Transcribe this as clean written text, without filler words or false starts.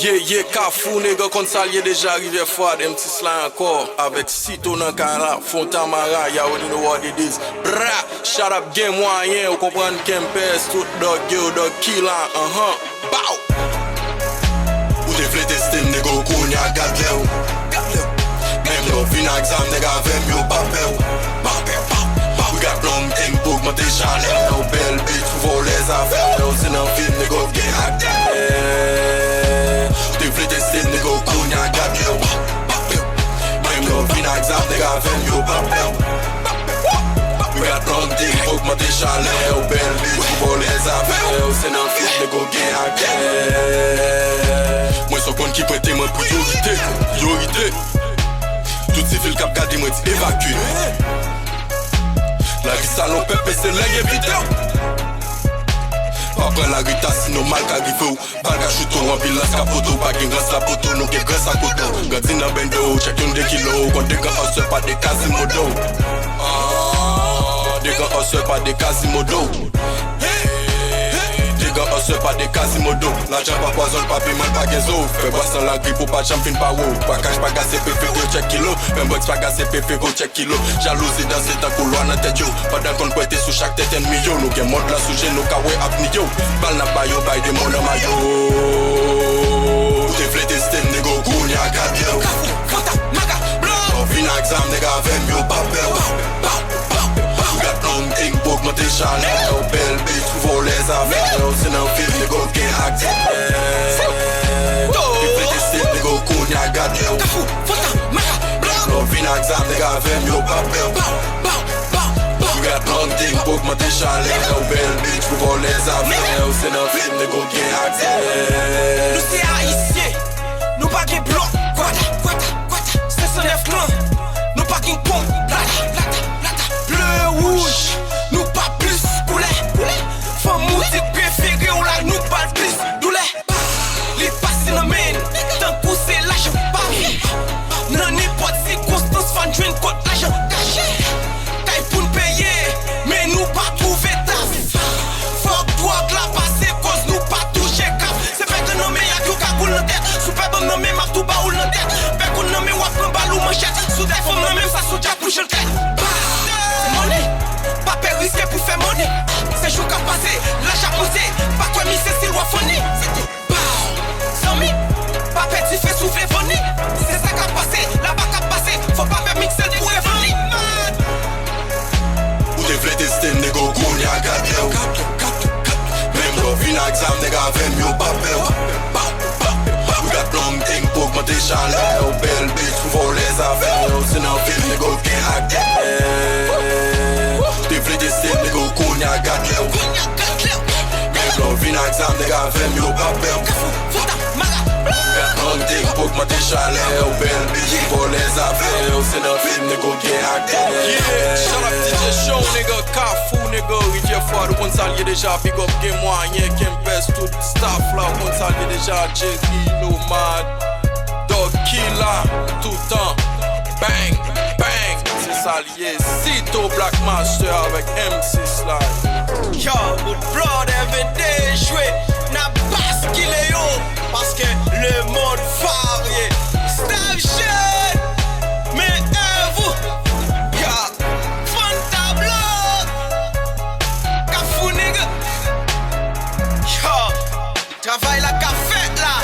Yeah, Kafou, nègre, kon salye déjà arrivé froid, dem petit slang encore. Avec Sito nan kara, Fontamara, ya already know what it is. Bra, shout up game moyen, ou kompren Kempes, tout dog yo, dog killer, bow. Ou te vle teste nègre, koun ya gade ou. Même yo fin exam, nègre avem yo pape ou. We got long thing, book, ma te chalet, nou bel bitch, pou vo les affaires, yo se nan film, nègre, gen akte. Te vle teste nègre, koun ya gade ou. Même yo fin exam, nègre avem yo pape ou. We got long thing, book, ma te chalet, nou bel bitch, pou vo les affaires, yo se nan film, nègre, gen akte. Mwen so kon ki prete mwen priorité. Tout civil kap gade mwen ti evakue. La ri salon pepe se lèg evite ou. Après la rita sinon mal ka rive ou. Bal ka choutou an bilas ka poto. Pa gen gras la poto, nou gen gras a koto. Gadi nan bendo, check yon de kilo. Kon de gen oswe pa de Quasimodo. De gen oswe pa de Quasimodo. Oswe pa de Quasimodo. L'argent pa poison, pa paiement pa gen zo. Fè bois sans la grippe ou pa champion pa wou. Pa cash pa gase pepe go check kilo. Fè box pa gase pepe go check kilo. Jalousie dans cet an couloir nan tête yo. Pendant qu'on pointe sous chaque tête ennemi yo. Nou gen monde la souje nou ka we apni yo. Bal na bayo bay de mon mayo. Ou te vle teste nego koun ya gade yo. Fanta, maga, blanc. On fin exam nega avem yo pape ou. Got long thing book, ma te chalet, nou bel bitch, pou vo les affaires, yo se nan film, nègre gen akte. Te vle teste nègre koun ya gade ou. Kafou, Fanta, maga, blanc. Nou fin exam, nègre avem yo pape ou. We got long thing book, ma te chalet, nou bel bitch, pou vo les affaires, yo se nan film, nègre gen akte. Nou se haïsye, nou pa gen blanc. Guata, c'est son neuf clan. Nou pa gen pom, plata. Bleu, rouge, nous pas plus poulet. Femme musique préférée, on la nous pas plus doulet. Les passés dans main, tant que c'est l'argent pas. Dans n'importe circonstance, fan joint contre l'argent caché. Taille pour nous payer, mais nous pas trouver taf. Faut que toi la passer, cause nous pas toucher cap. C'est pas que non mais y'a tout qu'à coule dans tête. Super bon non mais m'a tout baoul dans tête. Pas qu'on non mais wap un balou manchette. Sous des femmes non même ça sous déjà pour le tête. Pas peur risqué pour faire monnaie. C'est jour qu'à passer, l'achat posé. Pas toi mis c'est loi fondée. C'était pow. Sans mi, pas peur tu fais souffler fondé. C'est ça qu'à passer, là-bas qu'à passer. Faut pas faire mixer pour évoluer. Ou te vle teste nègre koun ya gade ou. Même lo fin exam nègre avem yo pape ou. We got long thing book, ma te chalet, ou bel bitch, pou vo les affaires, yo se nan film, nègre gen akte. Te vle teste nègre koun ya gade ou. Même lo fin exam nègre avem yo pape ou. Long thing book, ma te chalet, ou bel bitch, pou vo les affaires, yo se nan film, nègre gen akte. Yeah, shout out DJ Show, nègre, Kafou, nègre, Rivière Froide, ou kon salye déjà, big up game moyen, Kempes, tout staff là, ou kon salye déjà, Jerry, Nomad, Dog Killer, tout temps, bang, c'est salye, Sito Black Master avec M6 là. Yo, mon blood every day joué, n'a pas qu'il est yo, parce que le monde varié, Snapchat, mais vous, yo, Fanta Blood, Kafou nigga, yo, travail la café là.